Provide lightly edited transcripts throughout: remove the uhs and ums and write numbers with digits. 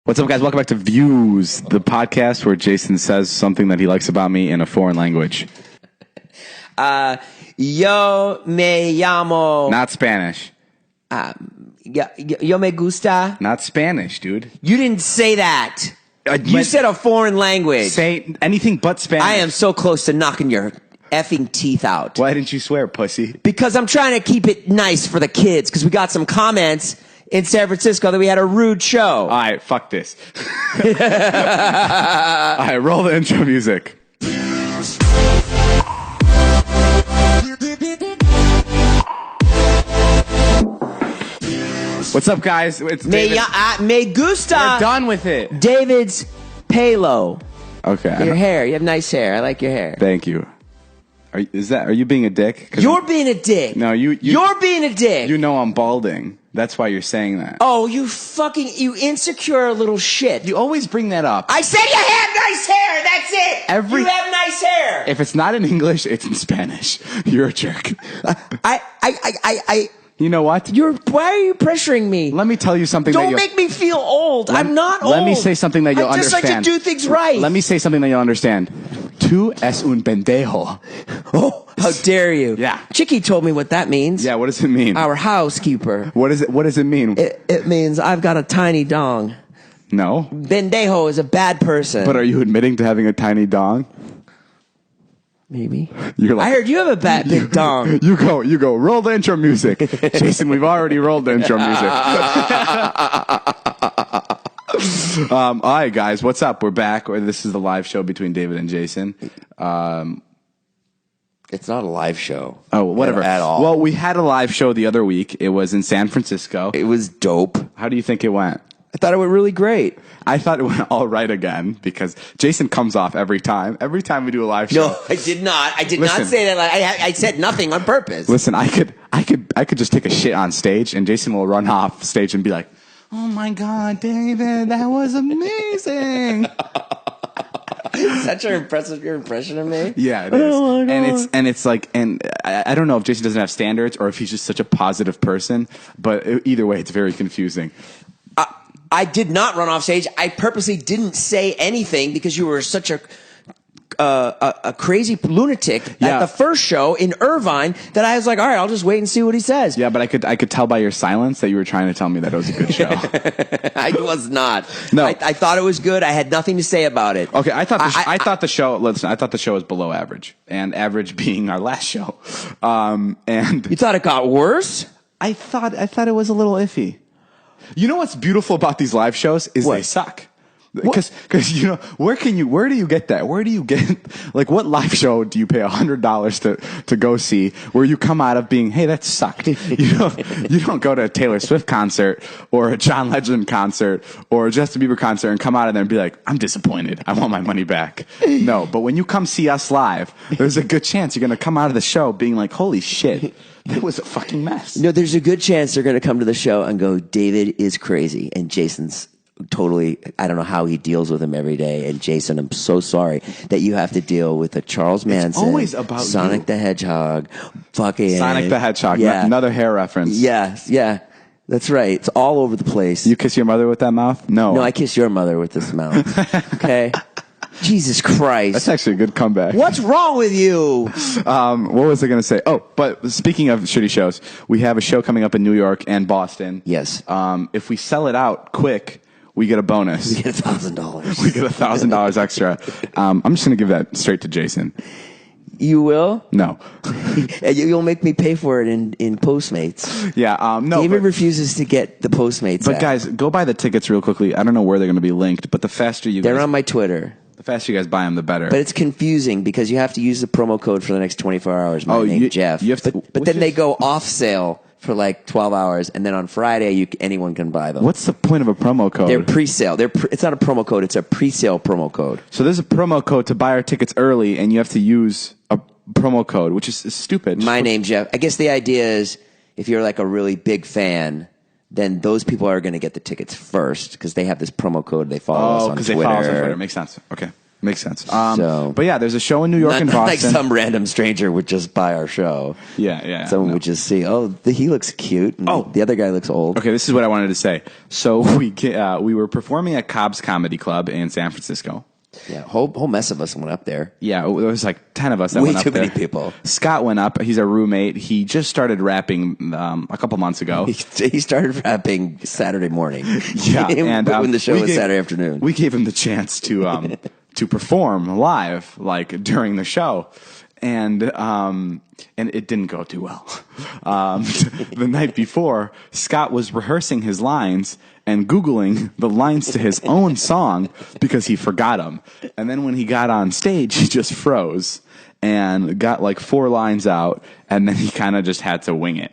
What's up, guys? Welcome back to Views, the podcast where Jason says something that he likes about me in a foreign language. Yo me llamo. Not Spanish. Yo me gusta. Not Spanish, dude. You didn't say that. You said a foreign language. Say anything but Spanish. I am so close to knocking your effing teeth out. Why didn't you swear, pussy? Because I'm trying to keep it nice for the kids, because we got some comments in San Francisco that we had a rude show. All right, fuck this. All right, roll the intro music. What's up, guys? It's David. Me gusta. We're done with it. David's palo. Okay. Your hair. You have nice hair. I like your hair. Thank you. Are you being a dick? You're being a dick. No, you're being a dick. You know I'm balding. That's why you're saying that. Oh, you insecure little shit. You always bring that up. I said you have nice hair. That's it. You have nice hair. If it's not in English, it's in Spanish. You're a jerk. You know what? Why are you pressuring me? Let me tell you something. Don't make me feel old. I'm not old. Let me say something that you'll understand. I just like to do things right. Let me say something that you'll understand. Tú es un pendejo. Oh, how dare you? Yeah. Chicky told me what that means. Yeah, what does it mean? Our housekeeper. What does it mean? It means I've got a tiny dong. No. Pendejo is a bad person. But are you admitting to having a tiny dong? Maybe. I heard you have a big dong. You go. Roll the intro music. Jason, we've already rolled the intro music. All right, guys, what's up? We're back. This is the live show between David and Jason. It's not a live show. Oh, whatever. At all. Well, we had a live show the other week. It was in San Francisco. It was dope. How do you think it went? I thought it went really great. I thought it went all right again because Jason comes off every time. Every time we do a live show. No, I did not. I did not say that. I said nothing on purpose. Listen, I could just take a shit on stage, and Jason will run off stage and be like, "Oh my God, David, that was amazing." Is that your impression of me? Yeah, it is. And I don't know if Jason doesn't have standards or if he's just such a positive person, but either way, it's very confusing. I did not run off stage. I purposely didn't say anything because you were such a crazy lunatic at the first show in Irvine that I was like, all right, I'll just wait and see what he says. Yeah, but I could tell by your silence that you were trying to tell me that it was a good show. I was not. No, I thought it was good. I had nothing to say about it. Okay, I thought the show was below average, and average being our last show. And you thought it got worse? I thought it was a little iffy. You know what's beautiful about these live shows is they suck. Because where do you get that? Where do you get what live show do you pay $100 to go see where you come out of being, hey, that sucked? You don't go to a Taylor Swift concert or a John Legend concert or a Justin Bieber concert and come out of there and be like, I'm disappointed. I want my money back. No, but when you come see us live, there's a good chance you're going to come out of the show being like, holy shit. It was a fucking mess. No, there's a good chance they're going to come to the show and go, David is crazy and Jason's totally, I don't know how he deals with him every day. And Jason, I'm so sorry that you have to deal with a Charles Manson. It's always about Sonic the Hedgehog. Fucking Sonic the Hedgehog. Yeah. Another hair reference. Yeah. That's right. It's all over the place. You kiss your mother with that mouth? No. No, I kiss your mother with this mouth. Okay. Jesus Christ. That's actually a good comeback. What's wrong with you? What was I going to say? Oh, but speaking of shitty shows, we have a show coming up in New York and Boston. Yes. If we sell it out quick, we get a bonus. We get $1,000. We get $1,000 extra. I'm just going to give that straight to Jason. You will? No. You'll make me pay for it in Postmates. Yeah. No. David refuses to get the Postmates. But guys, go buy the tickets real quickly. I don't know where they're going to be linked, but the faster they're on my Twitter. The faster you guys buy them, the better. But it's confusing because you have to use the promo code for the next 24 hours. My name, Jeff. You have to, but then they go off sale for like 12 hours, and then on Friday, anyone can buy them. What's the point of a promo code? They're pre-sale. It's not a promo code. It's a pre-sale promo code. So there's a promo code to buy our tickets early, and you have to use a promo code, which is stupid. My name, Jeff. I guess the idea is if you're like a really big fan, then those people are going to get the tickets first because they have this promo code. They follow us on Twitter. They follow us on Twitter. Makes sense. Okay. Makes sense. So- but yeah, there's a show in New York and Not like Boston. some random stranger would just buy our show. Yeah. Someone would just see, he looks cute. And the other guy looks old. Okay, this is what I wanted to say. So we were performing at Cobb's Comedy Club in San Francisco. Yeah, whole mess of us went up there. Yeah, it was like 10 of us that Way went up too there. many people. Scott went up. He's our roommate. He just started rapping a couple months ago. He started rapping Saturday morning. Yeah, and when the show was Saturday afternoon. We gave him the chance to to perform live, like during the show, and it didn't go too well. The night before, Scott was rehearsing his lines and Googling the lines to his own song because he forgot them. And then when he got on stage, he just froze and got like 4 lines out, and then he kind of just had to wing it.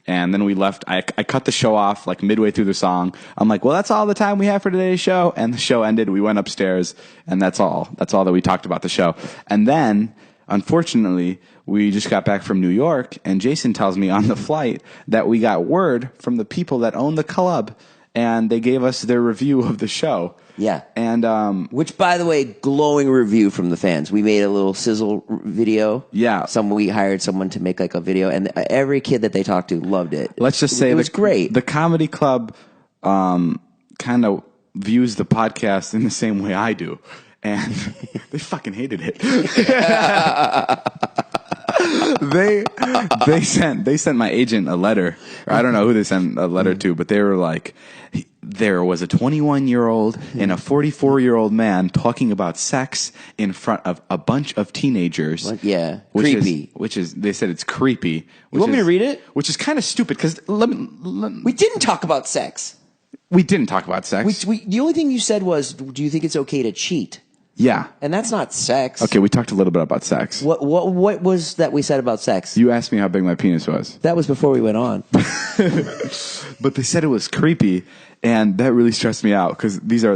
And then we left. I cut the show off like midway through the song. I'm like, well, that's all the time we have for today's show. And the show ended. We went upstairs, and that's all. That's all that we talked about the show. And then, unfortunately, we just got back from New York, and Jason tells me on the flight that we got word from the people that own the club, and they gave us their review of the show. Yeah. And which, by the way, glowing review from the fans. We made a little sizzle video. Yeah. We hired someone to make like a video, and every kid that they talked to loved it. Let's just say it was great. The comedy club kind of views the podcast in the same way I do, and they fucking hated it. They sent my agent a letter, or I don't know who they sent a letter to, but they were like, there was a 21-year-old and a 44-year-old man talking about sex in front of a bunch of teenagers. What? Yeah, creepy. They said it's creepy. You want me to read it? Which is kind of stupid because we didn't talk about sex. We didn't talk about sex. The only thing you said was, do you think it's okay to cheat? Yeah. And that's not sex. Okay, we talked a little bit about sex. What was that we said about sex? You asked me how big my penis was. That was before we went on. But they said it was creepy, and that really stressed me out because these are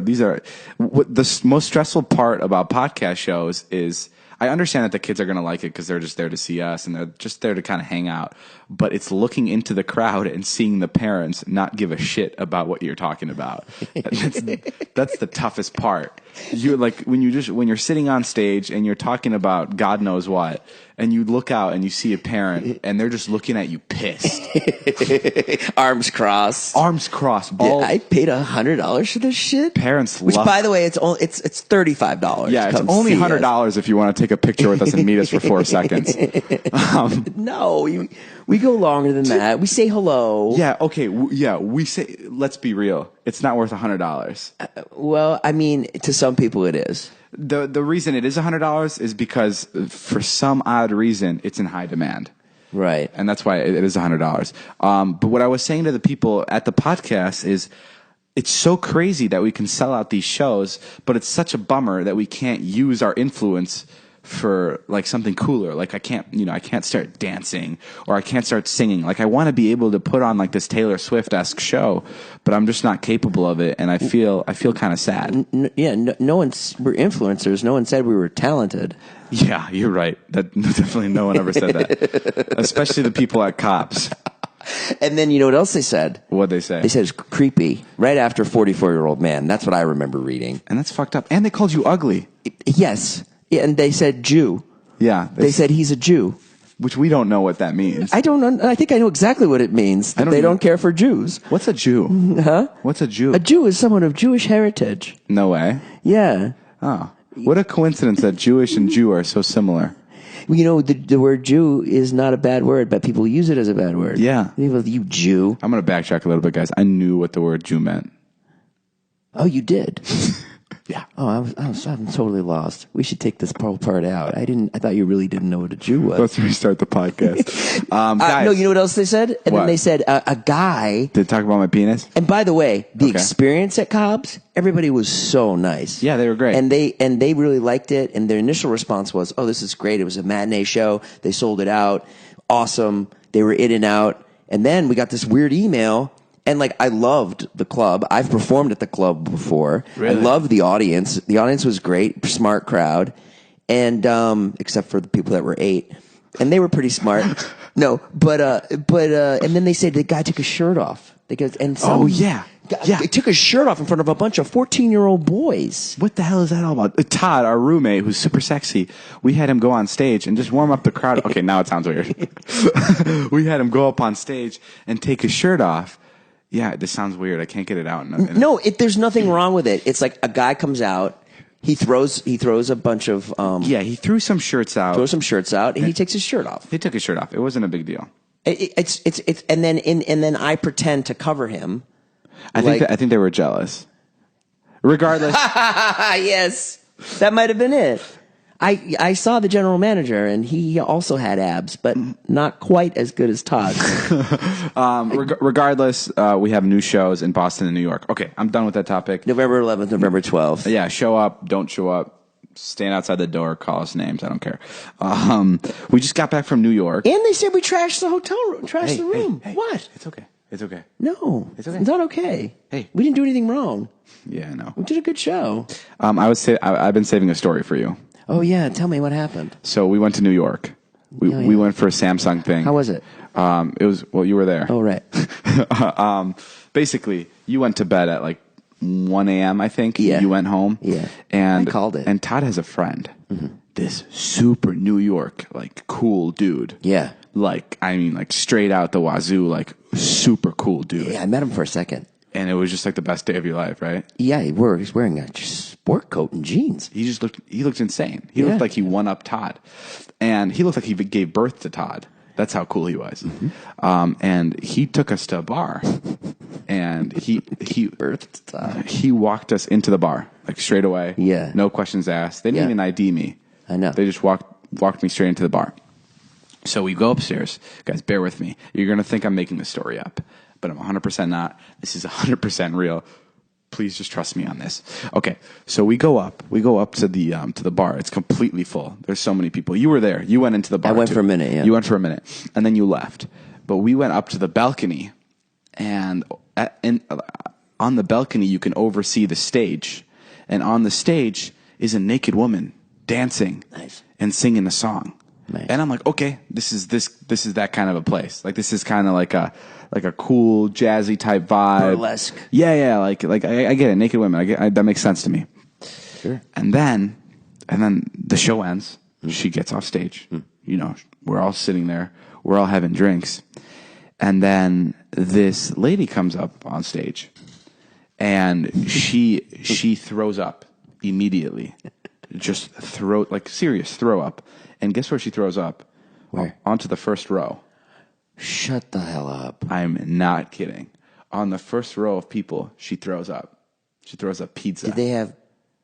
what the most stressful part about podcast shows is. I understand that the kids are going to like it because they're just there to see us and they're just there to kind of hang out. But it's looking into the crowd and seeing the parents not give a shit about what you're talking about. That's the toughest part. You like when you're sitting on stage and you're talking about God knows what, and you look out and you see a parent and they're just looking at you pissed, arms crossed, balls. I paid $100 for this shit. Parents, which by the way, it's $35. Yeah, it's only $100 if you want to take a picture with us and meet us for 4 seconds. No, we go longer than that. We say hello. Yeah, okay. We say, let's be real. It's not worth $100. Well, I mean, to some people it is. The reason it is $100 is because for some odd reason it's in high demand. Right. And that's why it is $100. But what I was saying to the people at the podcast is it's so crazy that we can sell out these shows, but it's such a bummer that we can't use our influence for like something cooler. Like I can't start dancing or I can't start singing. Like I want to be able to put on like this Taylor Swift-esque show, but I'm just not capable of it. And I feel kind of sad. We're influencers. No one said we were talented. Yeah, you're right. That definitely no one ever said that, especially the people at Cops. And then you know what else they said? What'd they say? They said it's creepy right after 44-year-old man. That's what I remember reading. And that's fucked up. And they called you ugly. Yes. Yeah, and they said Jew. Yeah. They said he's a Jew. Which we don't know what that means. I don't know. I think I know exactly what it means. They don't care for Jews. What's a Jew? Huh? What's a Jew? A Jew is someone of Jewish heritage. No way. Yeah. Oh. What a coincidence that Jewish and Jew are so similar. You know, the word Jew is not a bad word, but people use it as a bad word. Yeah. You Jew. I'm going to backtrack a little bit, guys. I knew what the word Jew meant. Oh, you did? Yeah. Oh, I'm totally lost. We should take this part out. I thought you really didn't know what a Jew was. Let's restart the podcast. Guys, no, you know what else they said? And what? then they said a guy. Did they talk about my penis? And by the way, the experience at Cobb's, everybody was so nice. Yeah, they were great. And they really liked it. And their initial response was, "Oh, this is great. It was a matinee show. They sold it out. Awesome. They were in and out." And then we got this weird email. And like, I loved the club. I've performed at the club before. Really? I loved the audience. The audience was great, smart crowd, and except for the people that were 8, and they were pretty smart. No, but and then they said the guy took his shirt off. Oh yeah, Yeah. He took his shirt off in front of a bunch of 14-year-old boys. What the hell is that all about? Todd, our roommate, who's super sexy, we had him go on stage and just warm up the crowd. Okay, now it sounds weird. We had him go up on stage and take his shirt off. Yeah, this sounds weird. I can't get it out. No, there's nothing wrong with it. It's like a guy comes out. He throws a bunch of he threw some shirts out. And he takes his shirt off. He took his shirt off. It wasn't a big deal. It's and then I pretend to cover him. I think they were jealous. Regardless, yes, that might have been it. I saw the general manager, and he also had abs, but not quite as good as Todd's. Regardless, we have new shows in Boston and New York. Okay, I'm done with that topic. November 11th, November 12th. Yeah, show up, don't show up, stand outside the door, call us names. I don't care. We just got back from New York. And they said we trashed the hotel room, trashed the room. Hey, what? It's okay. It's okay. No, it's okay. It's not okay. Hey. We didn't do anything wrong. Yeah, I know. We did a good show. I've been saving a story for you. Oh, yeah. Tell me what happened. So we went to New York. We went for a Samsung thing. How was it? You were there. Oh, right. Basically, you went to bed at like 1 a.m., I think. Yeah. You went home. Yeah. And I called it. And Todd has a friend. Mm-hmm. This super New York, like, cool dude. Yeah. Like, I mean, like, straight out the wazoo, like, super cool dude. Yeah, I met him for a second. And it was just like the best day of your life, right? Yeah, he's wearing a sport coat and jeans. He looked insane. He looked like he won up Todd. And he looked like he gave birth to Todd. That's how cool he was. Mm-hmm. And he took us to a bar. And he birthed to Todd. He walked us into the bar, like straight away. Yeah. No questions asked. They didn't even ID me. I know. They just walked me straight into the bar. So we go upstairs. Guys, bear with me. You're going to think I'm making this story up, but I'm 100% not. This is 100% real. Please just trust me on this. Okay, so we go up. We go up to the bar. It's completely full. There's so many people. You were there. You went into the bar. I went for a minute, yeah. You went for a minute, and then you left. But we went up to the balcony, and on the balcony you can oversee the stage. And on the stage is a naked woman dancing and singing a song. Nice. And I'm like, okay, this is that kind of a place. Like, this is kind of like a cool jazzy type vibe. Burlesque. Yeah. Like I get it. Naked women. That makes sense to me. Sure. And then the show ends. She gets off stage. You know, we're all sitting there. We're all having drinks. And then this lady comes up on stage, and she throws up immediately. Just serious throw up. And guess where she throws up? Where? Onto the first row. Shut the hell up. I'm not kidding. On the first row of people, she throws up. She throws up pizza. Did they have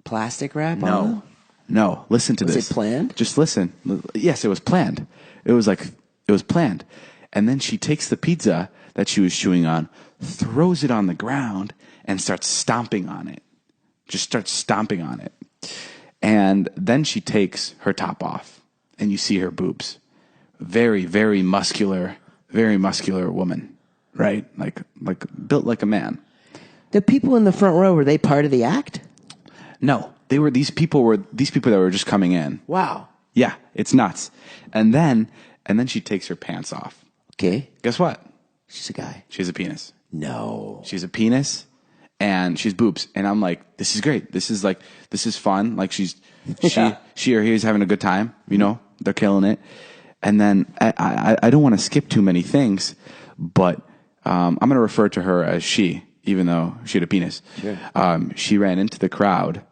plastic wrap on them? No. Listen to this. Was it planned? Just listen. Yes, it was planned. It was planned. And then she takes the pizza that she was chewing on, throws it on the ground, and starts stomping on it. Just starts stomping on it. And then she takes her top off, and you see her boobs. Very, very muscular woman, right? Like built like a man. The people in the front row, were they part of the act? No, these people that were just coming in. Wow. Yeah, it's nuts. And then she takes her pants off. Okay. Guess what? She's a guy. She has a penis. No. She's a penis. And she's boobs. And I'm like, this is great. This is fun. Like she or he is having a good time. You know, they're killing it. And then I don't want to skip too many things, but I'm going to refer to her as she, even though she had a penis. Sure. She ran into the crowd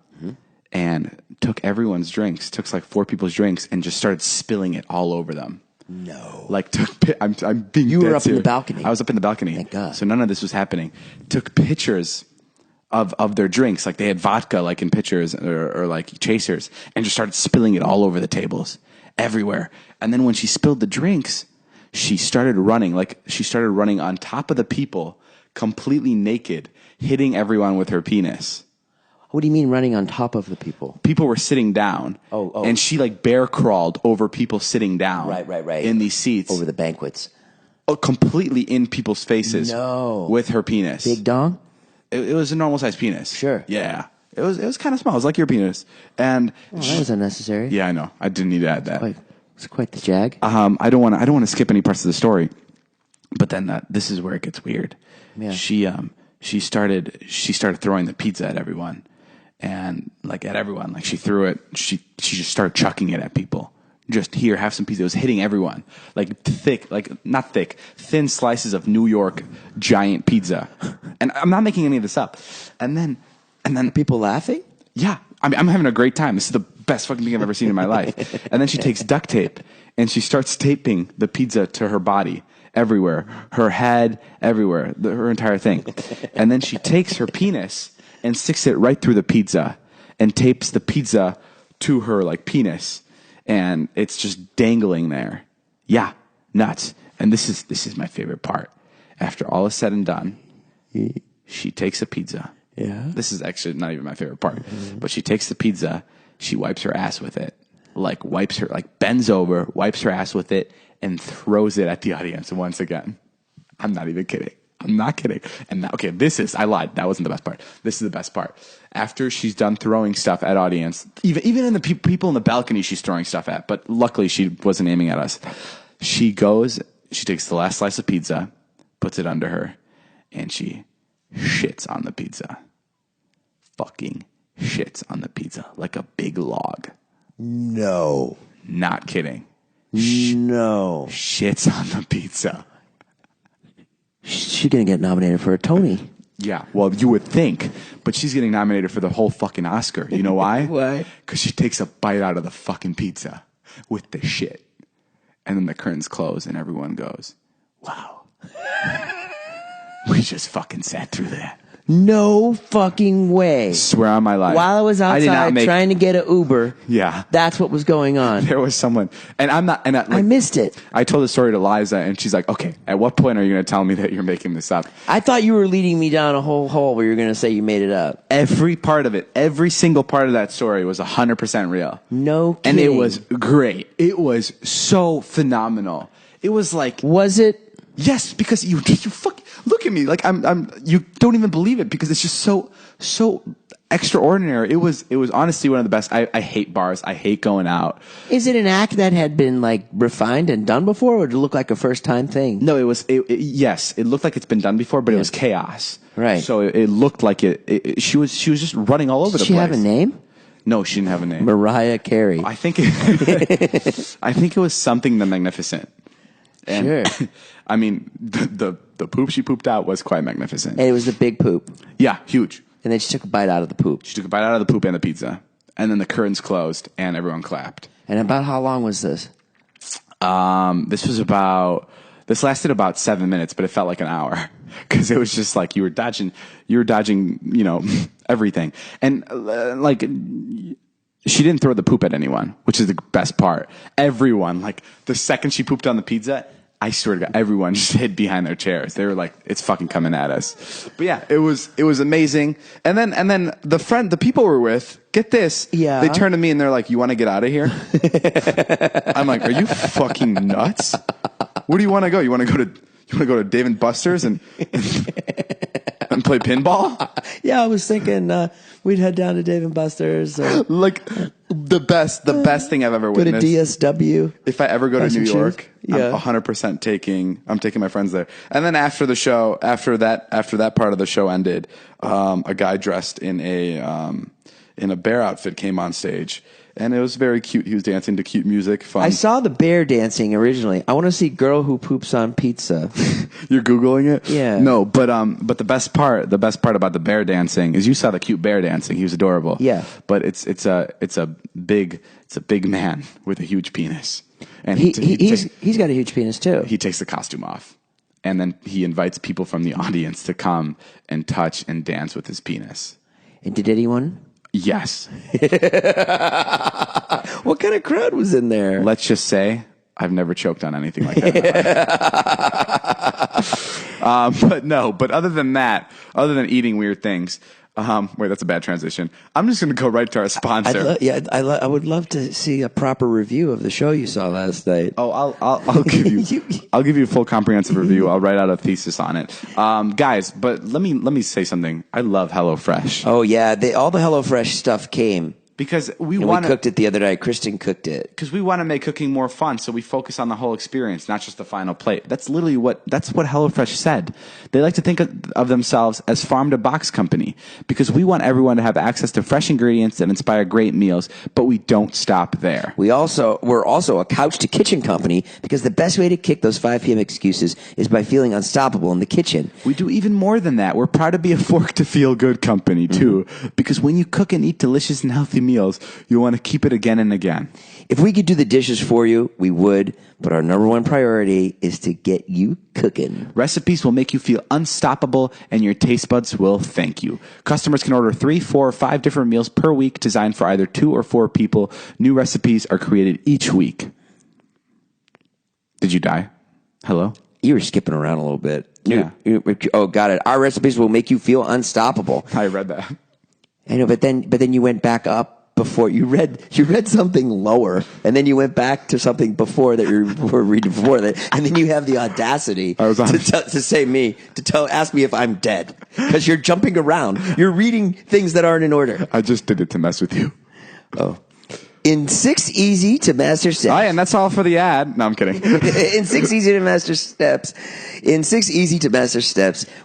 and took everyone's drinks, took like 4 people's drinks, and just started spilling it all over them. No. Like, I'm being You were dead up in the serious. balcony. I was up in the balcony. Thank God. So none of this was happening. Took pictures of their drinks. Like, they had vodka, like, in pitchers or like chasers, and just started spilling it all over the tables, everywhere. And then when she spilled the drinks, she started running. Like, she started running on top of the people, completely naked, hitting everyone with her penis. What do you mean running on top of the people? People were sitting down. Oh. And she, like, bear crawled over people sitting down. Right. In these seats. Over the banquets. Oh, completely in people's faces. No. With her penis. Big dong? It was a normal sized penis. Sure. Yeah. It was kind of small. It was like your penis. And that was unnecessary. Yeah, I know. I didn't need to add that. It's quite the jag. I don't want to skip any parts of the story. But then this is where it gets weird. Yeah. She she started throwing the pizza at everyone, and like she threw it. She just started chucking it at people. Just here, have some pizza. It was hitting everyone, like thin slices of New York giant pizza. And I'm not making any of this up. And then people laughing? Yeah, I'm having a great time. This is the best fucking thing I've ever seen in my life. And then she takes duct tape and she starts taping the pizza to her body everywhere, her head everywhere, her entire thing. And then she takes her penis and sticks it right through the pizza and tapes the pizza to her like penis. And it's just dangling there. Yeah, nuts. And this is my favorite part. After all is said and done, she takes a pizza. Yeah. This is actually not even my favorite part. But she takes the pizza, she wipes her ass with it. Bends over, wipes her ass with it, and throws it at the audience once again. I'm not even kidding. I'm not kidding. And I lied. That wasn't the best part. This is the best part. After she's done throwing stuff at audience, even in the people in the balcony, she's throwing stuff at. But luckily, she wasn't aiming at us. She takes the last slice of pizza, puts it under her, and she shits on the pizza. Fucking shits on the pizza like a big log. No. Not kidding. No. Shits on the pizza. She's going to get nominated for a Tony. Yeah, well, you would think, but she's getting nominated for the whole fucking Oscar. You know why? Why? Because she takes a bite out of the fucking pizza with the shit. And then the curtains close and everyone goes, wow. We just fucking sat through that. No fucking way. Swear on my life. While I was outside trying to get an Uber, yeah, that's what was going on. There was someone, and I missed it. I told the story to Liza, and she's like, "Okay, at what point are you going to tell me that you're making this up?" I thought you were leading me down a whole hole where you were going to say you made it up. Every part of it, every single part of that story was 100% real. No kidding. And it was great. It was so phenomenal. It was like, was it? Yes, because you fuck. Look at me, like you don't even believe it because it's just so extraordinary. It was honestly one of the best. I hate bars. I hate going out. Is it an act that had been like refined and done before, or did it look like a first time thing? No, yes, it looked like it's been done before, but it was chaos. Right. So it looked like she was just running all over the place. Did she have a name? No, she didn't have a name. Mariah Carey. I think it was something the Magnificent. And, sure. I mean, the poop she pooped out was quite magnificent. And it was the big poop. Yeah, huge. And then she took a bite out of the poop. She took a bite out of the poop and the pizza. And then the curtains closed and everyone clapped. And about how long was this? This lasted about 7 minutes, but it felt like an hour. Because it was just like you were dodging, everything. And she didn't throw the poop at anyone, which is the best part. Everyone, like the second she pooped on the pizza, I swear to God, everyone just hid behind their chairs. They were like, "It's fucking coming at us." But yeah, it was amazing. And then the people we're with, get this, yeah, they turn to me and they're like, "You want to get out of here?" I'm like, "Are you fucking nuts? Where do you want to go? You want to go to Dave and Buster's and play pinball?" Yeah, I was thinking we'd head down to Dave and Buster's. Like the best thing I've ever witnessed. Go to DSW. If I ever go to New York, yeah. I'm 100% taking my friends there. And then after the show, after that part of the show ended, a guy dressed in a bear outfit came on stage. And it was very cute. He was dancing to cute music. Fun. I saw the bear dancing originally. I want to see girl who poops on pizza. You're Googling it? Yeah. No, but the best part about the bear dancing is you saw the cute bear dancing. He was adorable. Yeah. But it's a big man with a huge penis. And he's got a huge penis too. He takes the costume off. And then he invites people from the audience to come and touch and dance with his penis. And did anyone? Yes. What kind of crowd was in there? Let's just say I've never choked on anything like that. But other than that, other than eating weird things, wait, that's a bad transition. I'm just going to go right to our sponsor. I would love to see a proper review of the show you saw last night. Oh, I'll give you a full comprehensive review. I'll write out a thesis on it, guys. But let me say something. I love HelloFresh. Oh yeah, all the HelloFresh stuff came Because we cooked it the other night. Kristen cooked it. Because we want to make cooking more fun, so we focus on the whole experience, not just the final plate. That's literally what HelloFresh said. They like to think of themselves as farm to box company because we want everyone to have access to fresh ingredients that inspire great meals, but we don't stop there. We're also a couch to kitchen company because the best way to kick those 5 p.m. excuses is by feeling unstoppable in the kitchen. We do even more than that. We're proud to be a fork to feel good company too, because when you cook and eat delicious and healthy meals, you want to keep it again and again. If we could do the dishes for you, we would, but our number one priority is to get you cooking. Recipes will make you feel unstoppable, and your taste buds will thank you. Customers can order 3, 4, or 5 different meals per week designed for either 2 or 4 people. New recipes are created each week. Did you die? Hello? You were skipping around a little bit. Yeah. Oh, got it. Our recipes will make you feel unstoppable. I read that. I know, but then you went back up before you read something lower, and then you went back to something before that you were reading before that, and then you have the audacity to ask me if I'm dead because you're jumping around. You're reading things that aren't in order. I just did it to mess with you. Oh. In 6 easy to master steps. Oh, yeah, and that's all for the ad. No, I'm kidding. In 6 easy to master steps,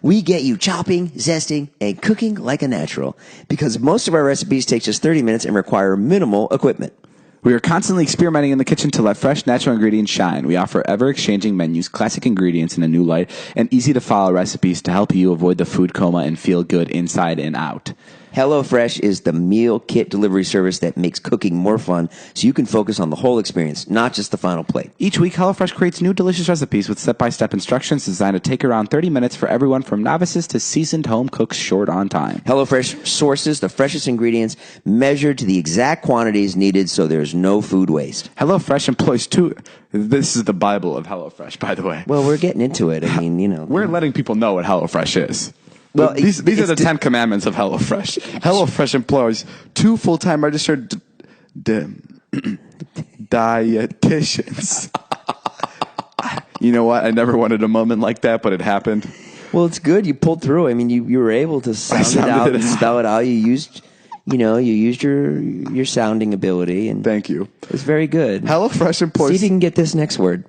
we get you chopping, zesting, and cooking like a natural. Because most of our recipes take just 30 minutes and require minimal equipment. We are constantly experimenting in the kitchen to let fresh, natural ingredients shine. We offer ever-exchanging menus, classic ingredients in a new light, and easy-to-follow recipes to help you avoid the food coma and feel good inside and out. HelloFresh is the meal kit delivery service that makes cooking more fun so you can focus on the whole experience, not just the final plate. Each week, HelloFresh creates new delicious recipes with step-by-step instructions designed to take around 30 minutes for everyone from novices to seasoned home cooks short on time. HelloFresh sources the freshest ingredients measured to the exact quantities needed so there's no food waste. HelloFresh employs this is the Bible of HelloFresh, by the way. Well, we're getting into it. I mean, We're letting people know what HelloFresh is. Well, these are the 10 commandments of HelloFresh. HelloFresh employs 2 full-time registered dietitians. You know what? I never wanted a moment like that, but it happened. Well, it's good. You pulled through. I mean, you were able to sound it out and spell it out. You used your sounding ability. And thank you. It was very good. HelloFresh employs... See if you can get this next word.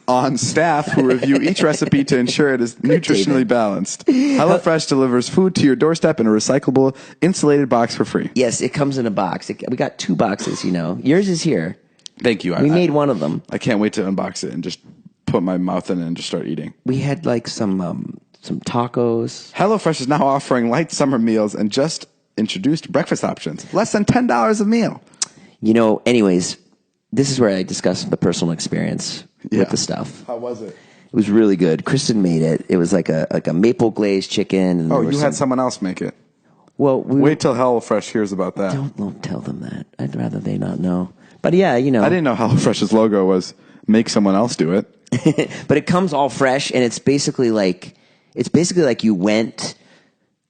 On staff who review each recipe to ensure it is nutritionally balanced. HelloFresh delivers food to your doorstep in a recyclable, insulated box for free. Yes, it comes in a box. We got 2 boxes, Yours is here. Thank you. We made one of them. I can't wait to unbox it and just put my mouth in it and just start eating. We had some tacos. HelloFresh is now offering light summer meals and just introduced breakfast options. Less than $10 a meal. Anyways, this is where I discuss the personal experience with the stuff. How was it? It was really good. Kristen made it. It was like a maple glazed chicken. And you had someone else make it. Well, wait till HelloFresh hears about that. Don't tell them that. I'd rather they not know. But yeah, I didn't know HelloFresh's logo was make someone else do it. But it comes all fresh, and it's basically like you went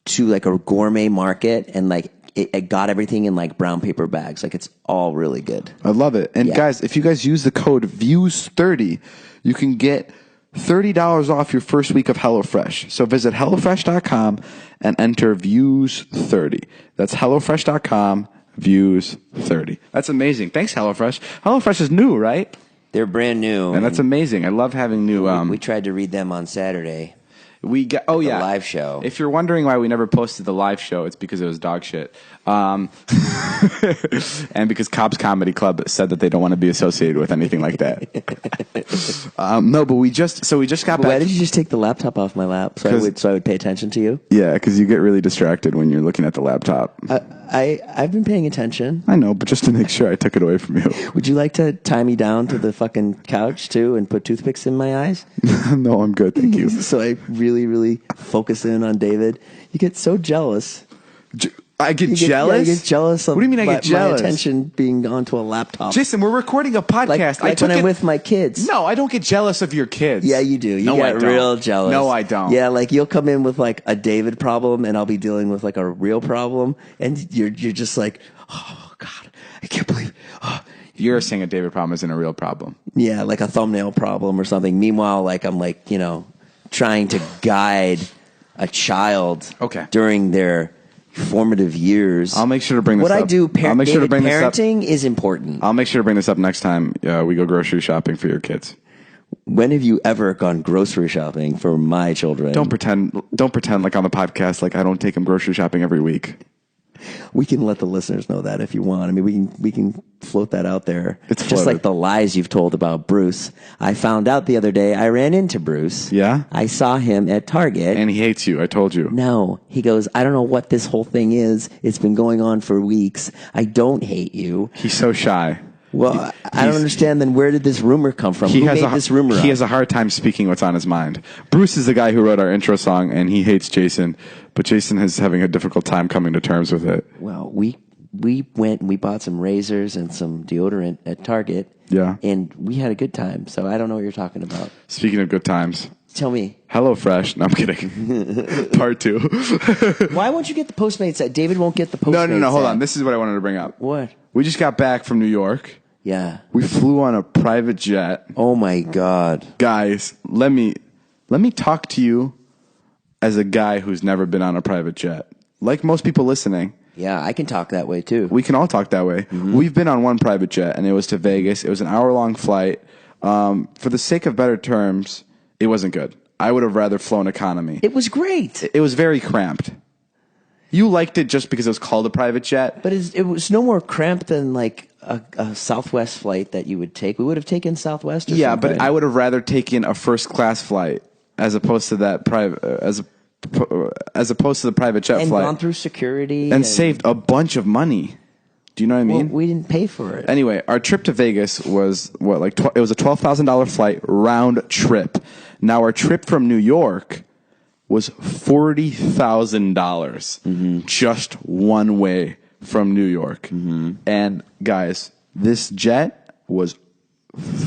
to like a gourmet market and like it got everything in like brown paper bags. Like it's all really good. I love it. And guys, if you guys use the code VIEWS30, you can get $30 off your first week of HelloFresh. So visit HelloFresh.com and enter VIEWS30. That's HelloFresh.com, VIEWS30. That's amazing. Thanks, HelloFresh. HelloFresh is new, right? They're brand new. And that's amazing. I love having new... we tried to read them on Saturday. The live show. If you're wondering why we never posted the live show, it's because it was dog shit. And because Cobb's Comedy Club said that they don't want to be associated with anything like that. No, but we just got back. Why did you just take the laptop off my lap so I would pay attention to you? Yeah, because you get really distracted when you're looking at the laptop. I've been paying attention. I know, but just to make sure I took it away from you. Would you like to tie me down to the fucking couch too and put toothpicks in my eyes? No, I'm good, thank you. So I really, really focus in on David. You get so jealous. I get jealous? You get jealous of what do you mean I get jealous? My attention being onto a laptop. Jason, we're recording a podcast. Like when I'm with my kids. No, I don't get jealous of your kids. Yeah, you do. You get real jealous. No, I don't. Yeah, like you'll come in with like a David problem and I'll be dealing with like a real problem and you're just like, oh God, I can't believe You're saying a David problem isn't a real problem. Yeah, like a thumbnail problem or something. Meanwhile, like I'm like, trying to guide a child during their formative years. I'll make sure to bring this up. What I do, I'll make sure to bring this up. parenting is important. I'll make sure to bring this up next time we go grocery shopping for your kids. When have you ever gone grocery shopping for my children? Don't pretend like on the podcast like I don't take them grocery shopping every week. We can let the listeners know that if you want. I mean, we can float that out there. It's just floated. like the lies you've told about Bruce. I found out the other day I ran into Bruce. Yeah? I saw him at Target. And he hates you. I told you. No. He goes, I don't know what this whole thing is. It's been going on for weeks. I don't hate you. He's so shy. Well, I don't understand. Then where did this rumor come from? Who made this rumor up? He has a hard time speaking what's on his mind. Bruce is the guy who wrote our intro song, and he hates Jason, but Jason is having a difficult time coming to terms with it. Well, we went and we bought some razors and some deodorant at Target. Yeah. And we had a good time. So I don't know what you're talking about. Speaking of good times. Tell me. HelloFresh. No, I'm kidding. Part 2. Why won't you get the Postmates? David won't get the Postmates. No. Hold on. This is what I wanted to bring up. What? We just got back from New York. Yeah. We flew on a private jet. Oh my God. Guys, let me talk to you as a guy who's never been on a private jet. Like most people listening. Yeah, I can talk that way too. We can all talk that way. Mm-hmm. We've been on one private jet, and it was to Vegas. It was an hour-long flight. For the sake of better terms, it wasn't good. I would have rather flown economy. It was great. It was very cramped. You liked it just because it was called a private jet. But it was no more cramped than like a Southwest flight that you would take. We would have taken Southwest or something. Yeah, but I would have rather taken a first-class flight as opposed to that private as opposed to the private jet and flight. And gone through security. And saved a bunch of money. Do you know what I mean? Well, we didn't pay for it. Anyway, our trip to Vegas was it was a $12,000 flight round trip. Now our trip from New York was $40,000 just one way from New York. Mm-hmm. And guys, this jet was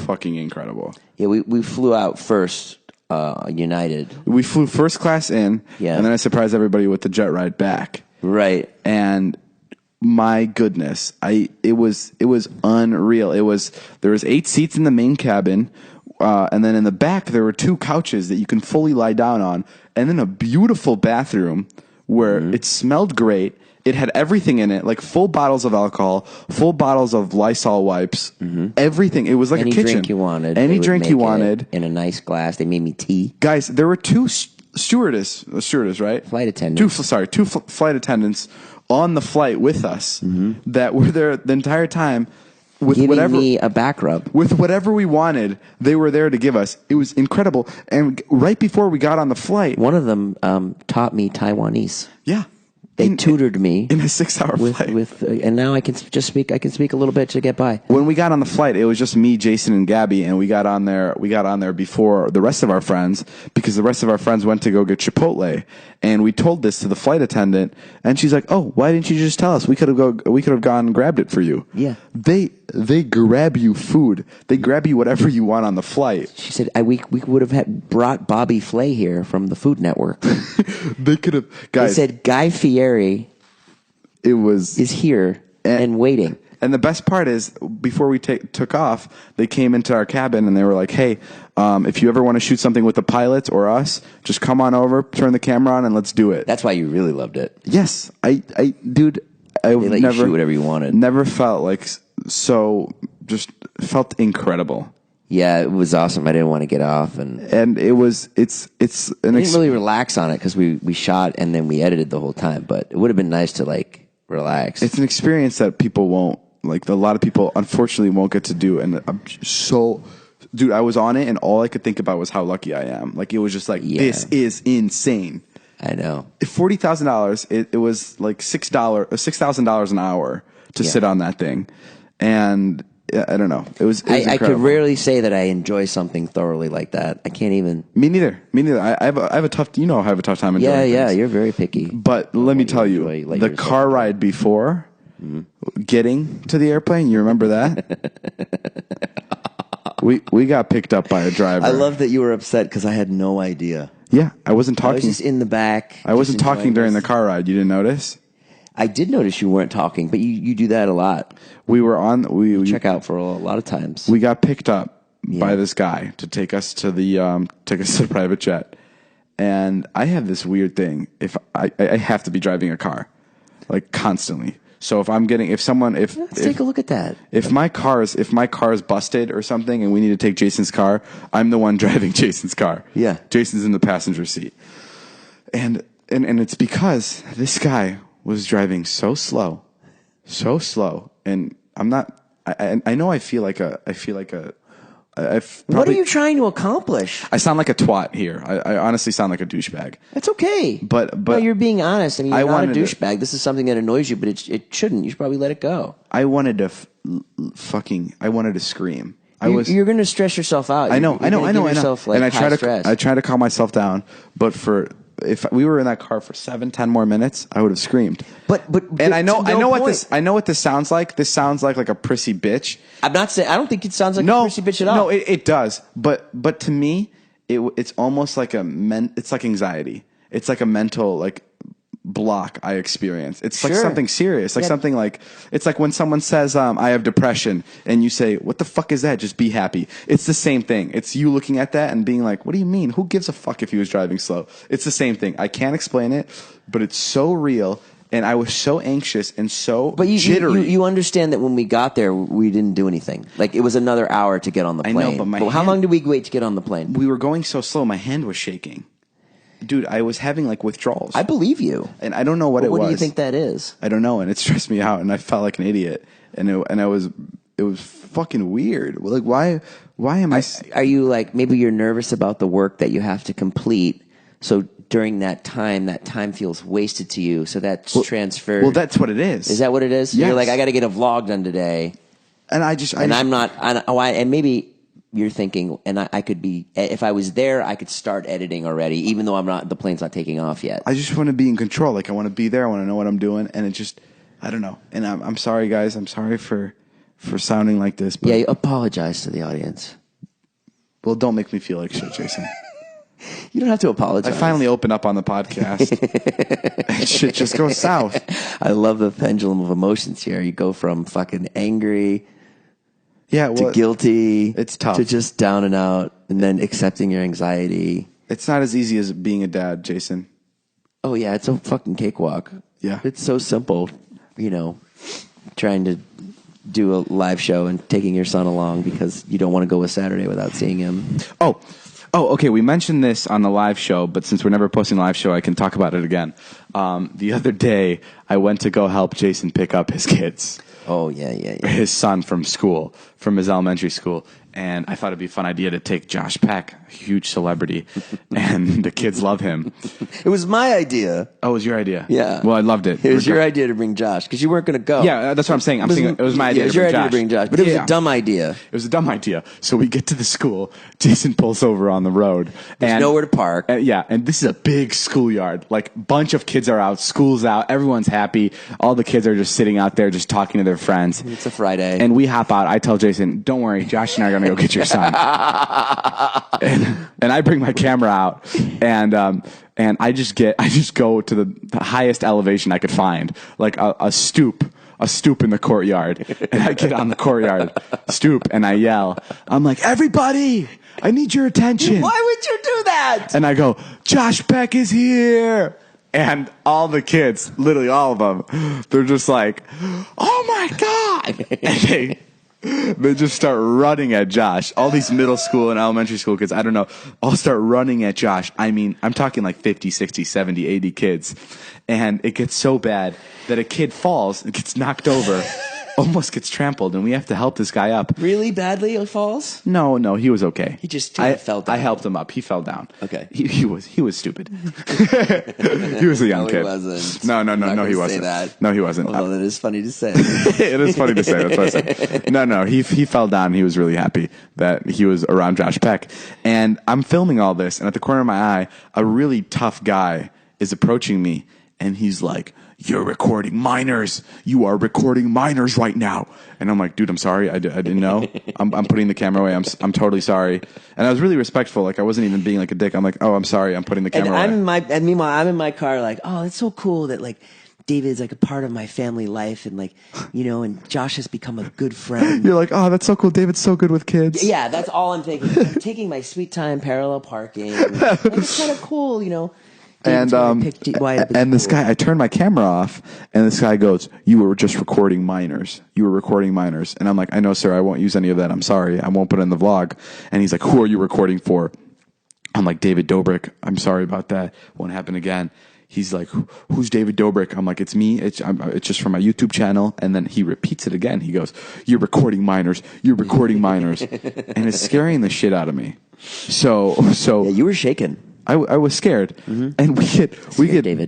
fucking incredible. Yeah, we flew out first, United. We flew first class in, yeah. And then I surprised everybody with the jet ride back. Right. And my goodness, it was unreal. There was 8 seats in the main cabin, and then in the back there were 2 couches that you can fully lie down on, and then a beautiful bathroom where it smelled great. It had everything in it, like full bottles of alcohol, full bottles of Lysol wipes, everything. It was like any a kitchen. Any drink you wanted. Any drink you wanted. In a nice glass. They made me tea. Guys, there were 2 stewardess, right? Flight attendants. 2 flight attendants on the flight with us that were there the entire time with giving me a back rub. With whatever we wanted, they were there to give us. It was incredible. And right before we got on the flight, one of them taught me Taiwanese. Yeah. They tutored me in a 6-hour flight. And now I can just speak. I can speak a little bit to get by. When we got on the flight, it was just me, Jason, and Gabby, and we got on there. We got on there before the rest of our friends because the rest of our friends went to go get Chipotle. And we told this to the flight attendant, and she's like, "Oh, why didn't you just tell us? We could have gone and grabbed it for you." Yeah. They grab you food. They grab you whatever you want on the flight. She said, we would have brought Bobby Flay here from the Food Network. They could have, guys. They said Guy Fieri is here and waiting. And the best part is, before we took off, they came into our cabin and they were like, "Hey, if you ever want to shoot something with the pilots or us, just come on over, turn the camera on, and let's do it." That's why you really loved it. Yes, dude, they let you shoot whatever you wanted. Never felt like just felt incredible. Yeah, it was awesome. I didn't want to get off, and it's an. I didn't really relax on it because we shot and then we edited the whole time. But it would have been nice to like relax. It's an experience that people won't like. A lot of people unfortunately won't get to do, and I'm so. Dude, I was on it, and all I could think about was how lucky I am. Like, it was just like, This is insane. I know. $40,000. It was like $6,000 an hour to sit on that thing, and I don't know. It was I could rarely say that I enjoy something thoroughly like that. I can't even. Me neither. I have a tough. I have a tough time enjoying things. Yeah. You're very picky. But let me tell you, the car ride before getting to the airplane. You remember that? We got picked up by a driver. I love that you were upset because I had no idea. Yeah, I wasn't talking. I was just in the back. I wasn't talking during the car ride. You didn't notice? I did notice you weren't talking, but you do that a lot. We were on. We check out for a lot of times. We got picked up by this guy to take us to the private jet, and I have this weird thing. If I have to be driving a car, like constantly. So if I'm getting, let's take a look at that. If my car is busted or something and we need to take Jason's car, I'm the one driving Jason's car. Yeah. Jason's in the passenger seat. And it's because this guy was driving so slow. And I'm not, I know I feel like a, what are you trying to accomplish? I sound like a twat here. I honestly sound like a douchebag. That's okay. But no, you're being honest. I mean, you're not a douchebag. This is something that annoys you, but it shouldn't. You should probably let it go. I wanted to scream. You're going to stress yourself out. I know. Yourself, like, and I try to calm myself down, but if we were in that car for 7-10 more minutes, I would have screamed. And I know what this sounds like. This sounds like a prissy bitch. I'm not saying, I don't think it sounds like a prissy bitch at all. No, it does. But to me, it's almost like it's like anxiety. It's like a mental block I experience. It's like something serious. Something it's like when someone says, I have depression, and you say, what the fuck is that? Just be happy. It's the same thing. It's you looking at that and being like, what do you mean? Who gives a fuck if he was driving slow? It's the same thing. I can't explain it, but it's so real. And I was so anxious and so jittery. You understand that when we got there, we didn't do anything. Like, it was another hour to get on the plane. I know, but how long did we wait to get on the plane? We were going so slow, my hand was shaking. Dude, I was having withdrawals. I believe you. And I don't know what it was. What do you think that is? I don't know, and it stressed me out, and I felt like an idiot. And it was fucking weird. Like, why am I... Are you maybe you're nervous about the work that you have to complete, so during that time feels wasted to you, so that's transferred... Well, that's what it is. Is that what it is? Yes. You're like, I got to get a vlog done today. And maybe... You're thinking, and I could be, if I was there, I could start editing already, even though the plane's not taking off yet. I just want to be in control. I want to be there. I want to know what I'm doing. And it just, I don't know. And I'm sorry, guys. I'm sorry for sounding like this. But yeah, apologize to the audience. Well, don't make me feel like shit, Jason. You don't have to apologize. I finally opened up on the podcast. And shit just goes south. I love the pendulum of emotions here. You go from fucking angry... to guilty. It's tough. To just down and out, and then accepting your anxiety. It's not as easy as being a dad, Jason. Oh, yeah, it's a fucking cakewalk. Yeah. It's so simple, trying to do a live show and taking your son along because you don't want to go a Saturday without seeing him. Oh, okay. We mentioned this on the live show, but since we're never posting a live show, I can talk about it again. The other day, I went to go help Jason pick up his kids. Oh, yeah. His son from his elementary school. And I thought it'd be a fun idea to take Josh Peck, a huge celebrity, and the kids love him. It was my idea. Oh, it was your idea? Yeah. Well, I loved it. It was your idea to bring Josh, because you weren't going to go. Yeah, that's what I'm saying. It was my idea. It was your idea to bring Josh, but it was a dumb idea. It was a dumb idea. So we get to the school. Jason pulls over on the road. There's nowhere to park. And this is a big schoolyard. Bunch of kids are out. School's out. Everyone's happy. All the kids are just sitting out there, just talking to their friends. It's a Friday. And we hop out. I tell Jason, don't worry, Josh and I are going to go get your son. and I bring my camera out, and I just go to the highest elevation I could find, like a stoop in the courtyard, and I get on the courtyard stoop and I yell, I'm like, everybody, I need your attention. Why would you do that? And I go, Josh Peck is here. And all the kids, literally all of them, they're just like, oh my God. And they just start running at Josh. All these middle school and elementary school kids, I don't know, all start running at Josh. I mean, I'm talking 50, 60, 70, 80 kids. And it gets so bad that a kid falls and gets knocked over, almost gets trampled, and we have to help this guy up. Really badly he falls? No, he was okay. He just fell down. I helped him up. He fell down. Okay. He was stupid. He was a young kid. No, he wasn't. No, he wasn't. That. No, he wasn't. Although that is funny to say. It is funny to say. That's what I said. No, he fell down. He was really happy that he was around Josh Peck. And I'm filming all this, and at the corner of my eye, a really tough guy is approaching me, and he's like, you're recording minors. You are recording minors right now. And I'm like, dude, I'm sorry. I didn't know. I'm putting the camera away. I'm totally sorry. And I was really respectful. I wasn't even being like a dick. I'm like, oh, I'm sorry. I'm putting the camera away. And meanwhile, I'm in my car like, oh, it's so cool that David's a part of my family life, and and Josh has become a good friend. You're like, oh, that's so cool. David's so good with kids. Yeah, that's all I'm thinking. I'm taking my sweet time parallel parking. It's kind of cool, And this guy, I turned my camera off, and this guy goes, "You were just recording minors. You were recording minors." And I'm like, "I know, sir. I won't use any of that. I'm sorry. I won't put it in the vlog." And he's like, "Who are you recording for?" I'm like, "David Dobrik. I'm sorry about that. Won't happen again." He's like, "Who's David Dobrik?" I'm like, "It's me. It's just from my YouTube channel." And then he repeats it again. He goes, "You're recording minors. You're recording minors," and it's scaring the shit out of me. So yeah, you were shaken. I was scared, and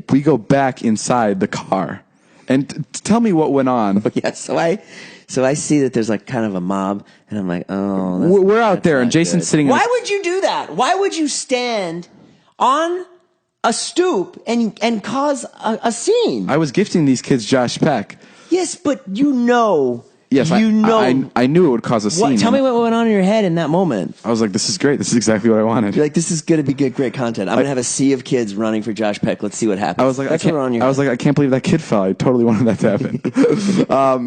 we go back inside the car, and tell me what went on. Yeah, so I see that there's like kind of a mob, and I'm like, oh, we're out there, and Jason's sitting. Why would you do that? Why would you stand on a stoop and cause a scene? I was gifting these kids Josh Peck. Yes, but you know. Yes, I knew it would cause a scene. Tell me what went on in your head in that moment. I was like, this is great. This is exactly what I wanted. You're like, this is going to be great content. I'm going to have a sea of kids running for Josh Peck. Let's see what happens. I was like, I can't believe that kid fell. I totally wanted that to happen.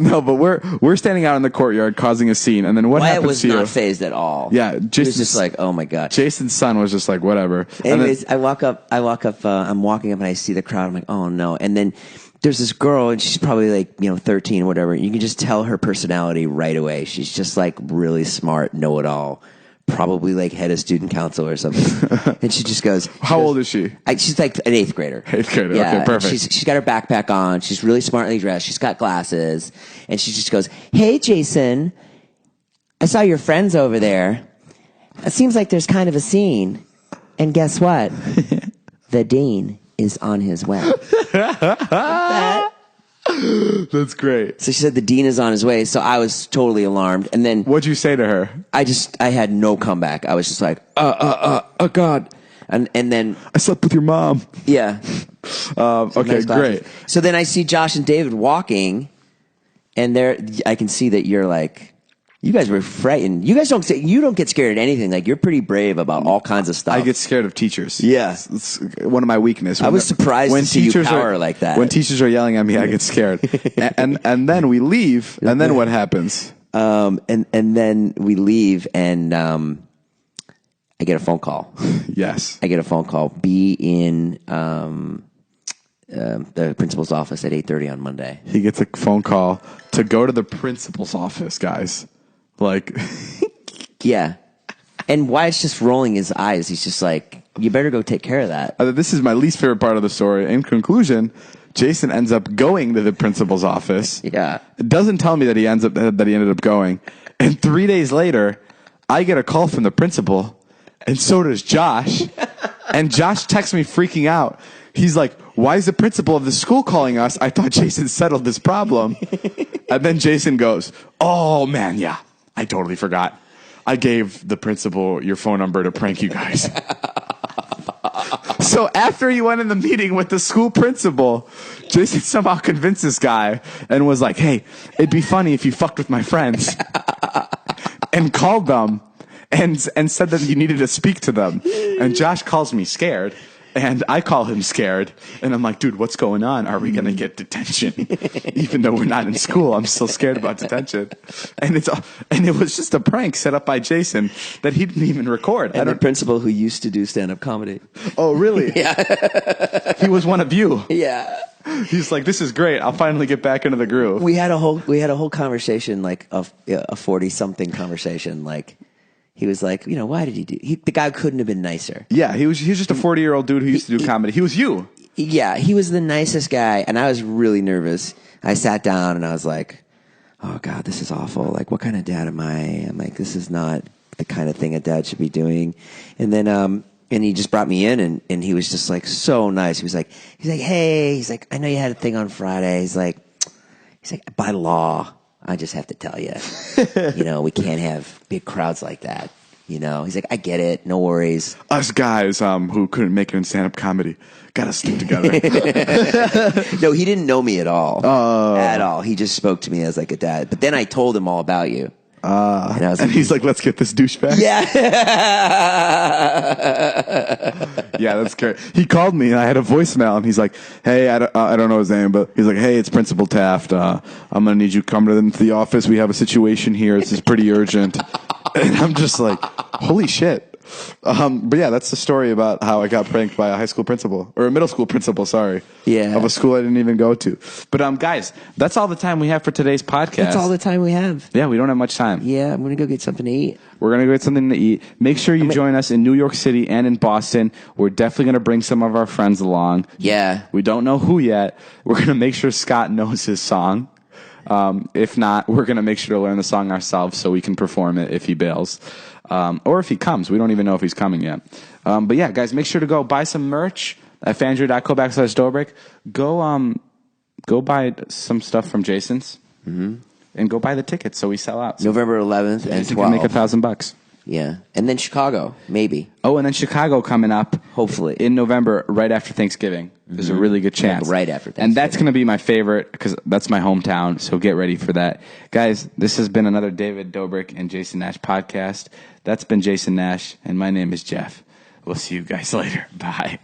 No, but we're standing out in the courtart causing a scene, and then what happens was to you? not fazed at all. Yeah, he was just like, oh my god. Jason's son was just like, whatever. Anyways, I walk up. I'm walking up, and I see the crowd. I'm like, oh no. And then there's this girl, and she's probably like 13 or whatever. You can just tell her personality right away. She's just like really smart, know-it-all, probably like head of student council or something. And she just goes, "How old is she?" She's like an 8th grader. 8th grader. Yeah, okay, perfect. She's got her backpack on. She's really smartly dressed. She's got glasses, and she just goes, "Hey, Jason, I saw your friends over there. It seems like there's kind of a scene. And guess what? The dean is on his way." That's great. So she said the dean is on his way. So I was totally alarmed. And then what'd you say to her? I had no comeback. I was just like, oh God. And then I slept with your mom. Yeah. Okay, nice great. So then I see Josh and David walking, and I can see that you're like, you guys were frightened. You guys you don't get scared at anything. Like, you're pretty brave about all kinds of stuff. I get scared of teachers. Yeah. It's one of my weaknesses. I was surprised to see you power like that. When teachers are yelling at me, I get scared. and then we leave, and then what happens? And then we leave, and I get a phone call. Yes. I get a phone call. Be in the principal's office at 8:30 on Monday. He gets a phone call to go to the principal's office, guys. Like, yeah. And Wyatt's just rolling his eyes. He's just like, you better go take care of that. This is my least favorite part of the story. In conclusion, Jason ends up going to the principal's office. Yeah. It doesn't tell me that he ended up going. And 3 days later, I get a call from the principal, and so does Josh. And Josh texts me freaking out. He's like, "Why is the principal of the school calling us? I thought Jason settled this problem." And then Jason goes, "Oh man, yeah. I totally forgot. I gave the principal your phone number to prank you guys." So after he went in the meeting with the school principal, Jason somehow convinced this guy and was like, "Hey, it'd be funny if you fucked with my friends." And called them and said that you needed to speak to them. And Josh calls me scared. And I call him scared, and I'm like, "Dude, what's going on? Are we going to get detention?" Even though we're not in school, I'm still scared about detention. And it was just a prank set up by Jason that he didn't even record. And the principal who used to do stand-up comedy. Oh, really? Yeah. He was one of you. Yeah. He's like, "This is great. I'll finally get back into the groove." We had a whole conversation, like a 40-something conversation, like. He was like, why did he do? The guy couldn't have been nicer. Yeah, he was just a 40-year-old dude who used to do comedy. He was you. Yeah, he was the nicest guy, and I was really nervous. I sat down and I was like, "Oh God, this is awful. Like, what kind of dad am I?" I'm like, "This is not the kind of thing a dad should be doing." And then, and he just brought me in, and he was just like so nice. He was like, "Hey," he's like, "I know you had a thing on Friday." He's like, "By law, I just have to tell you, we can't have big crowds like that. He's like, "I get it. No worries." Us guys who couldn't make it in stand-up comedy got to stick together. No, he didn't know me at all. At all. He just spoke to me as like a dad. But then I told him all about you. And he's like, "Let's get this douchebag." Yeah. Yeah, that's great. He called me and I had a voicemail and he's like, "Hey, I don't know his name, but he's like, "Hey, it's Principal Taft. I'm going to need you to come into the office. We have a situation here. This is pretty urgent." And I'm just like, holy shit. But yeah, that's the story about how I got pranked by a high school principal, or a middle school principal, sorry. Yeah. Of a school I didn't even go to. But guys, that's all the time we have for today's podcast. That's all the time we have. Yeah, we don't have much time. Yeah, I'm going to go get something to eat. We're going to go get something to eat. Make sure you join us in New York City and in Boston. We're definitely going to bring some of our friends along. Yeah. We don't know who yet. We're going to make sure Scott knows his song. If not, we're going to make sure to learn the song ourselves so we can perform it if he bails. Or if he comes. We don't even know if he's coming yet. But yeah, guys, make sure to go buy some merch at fanjoy.co/Dobrik. Go buy some stuff from Jason's. Mm-hmm. And go buy the tickets so we sell out. So November 11th and 12th. You can make $1,000. Yeah. And then Chicago, maybe. Oh, and then Chicago coming up. Hopefully. In November, right after Thanksgiving. There's a really good chance. Like right after Thanksgiving. And that's going to be my favorite because that's my hometown. So get ready for that. Guys, this has been another David Dobrik and Jason Nash podcast. That's been Jason Nash, and my name is Jeff. We'll see you guys later. Bye.